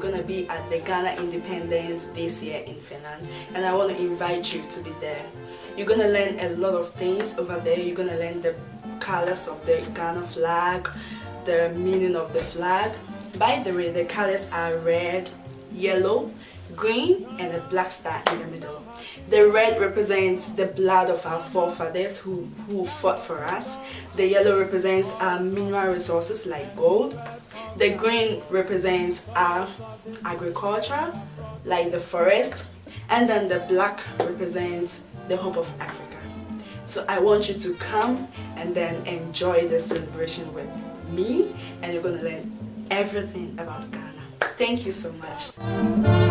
gonna be at the Ghana Independence this year in Finland, and I want to invite you to be there. You're gonna learn a lot of things over there. You're gonna learn the colors of the Ghana flag, the meaning of the flag. By the way, the colors are red, yellow, green, and a black star in the middle. The red represents the blood of our forefathers who fought for us. The yellow represents our mineral resources like gold. The green represents our agriculture like the forest. And then the black represents the hope of Africa. So I want you to come and then enjoy the celebration with me, and you're going to learn everything about Ghana. Thank you so much.